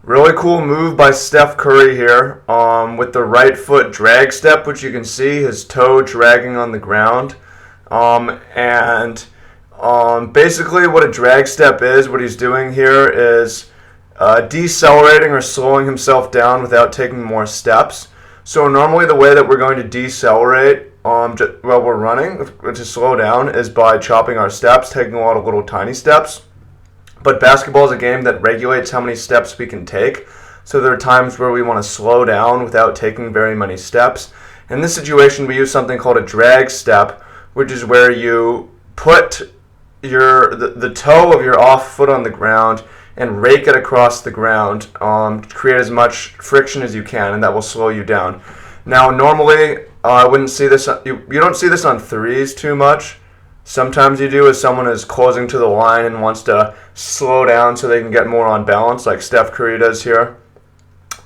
Really cool move by Steph Curry here with the right foot drag step, which you can see his toe dragging on the ground. And basically, what a drag step is, what he's doing here is decelerating or slowing himself down without taking more steps. So normally the way that we're going to decelerate while we're running to slow down is by chopping our steps, taking a lot of little tiny steps. But basketball is a game that regulates how many steps we can take. So there are times where we want to slow down without taking very many steps. In this situation, we use something called a drag step, which is where you put the toe of your off foot on the ground and rake it across the ground to create as much friction as you can, and that will slow you down. Now, normally, I wouldn't see this. You don't see this on threes too much. Sometimes you do as someone is closing to the line and wants to slow down so they can get more on balance, like Steph Curry does here.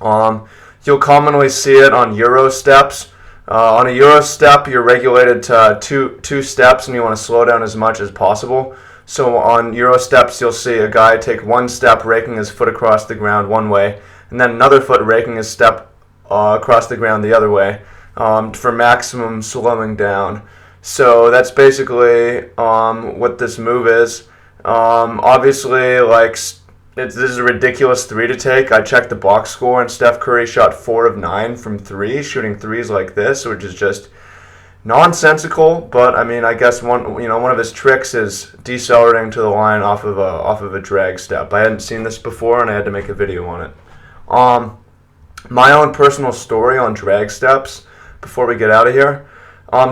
You'll commonly see it on Euro steps. On a Euro step, you're regulated to two steps, and you want to slow down as much as possible. So on Euro steps, you'll see a guy take one step, raking his foot across the ground one way, and then another foot raking his step across the ground the other way for maximum slowing down. So that's basically what this move is. Obviously, this is a ridiculous three to take. I checked the box score, and Steph Curry shot 4 of 9 from three, shooting threes like this, which is just nonsensical. But I mean, I guess one of his tricks is decelerating to the line off of a drag step. I hadn't seen this before, and I had to make a video on it. My own personal story on drag steps before we get out of here.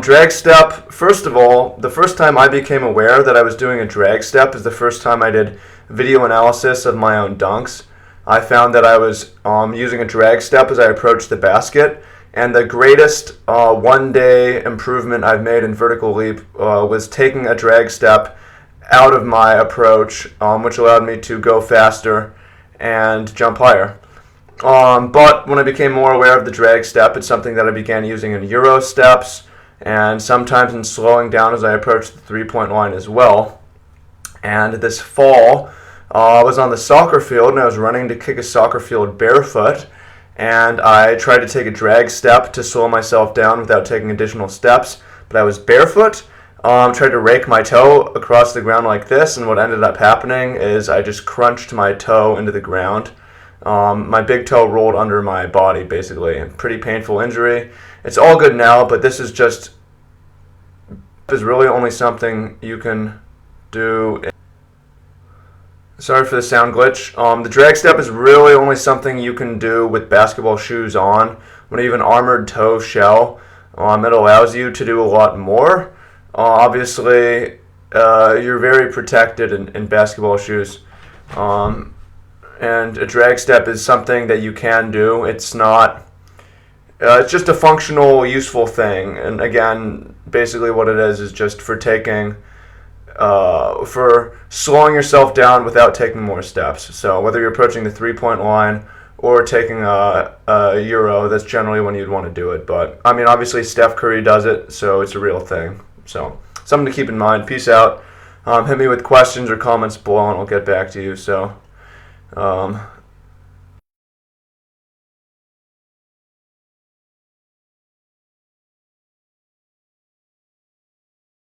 Drag step, first of all, the first time I became aware that I was doing a drag step is the first time I did video analysis of my own dunks. I found that I was using a drag step as I approached the basket, and the greatest one-day improvement I've made in vertical leap was taking a drag step out of my approach, which allowed me to go faster and jump higher. But when I became more aware of the drag step, it's something that I began using in Euro steps, and sometimes in slowing down as I approach the three-point line as well. And this fall, I was on the soccer field, and I was running to kick a soccer field barefoot, and I tried to take a drag step to slow myself down without taking additional steps, but I was barefoot. Tried to rake my toe across the ground like this, and what ended up happening is I just crunched my toe into the ground. My big toe rolled under my body, basically. Pretty painful injury. It's all good now, but this is really only something you can do. Sorry for the sound glitch. The drag step is really only something you can do with basketball shoes on. When you have an armored toe shell, it allows you to do a lot more. Obviously, you're very protected in basketball shoes. And a drag step is something that you can do. It's not. It's just a functional, useful thing. And again, basically what it is just for slowing yourself down without taking more steps. So whether you're approaching the three-point line or taking a Euro, that's generally when you'd want to do it. But I mean, obviously Steph Curry does it, so it's a real thing. So something to keep in mind. Peace out. Hit me with questions or comments below, and I'll get back to you. So.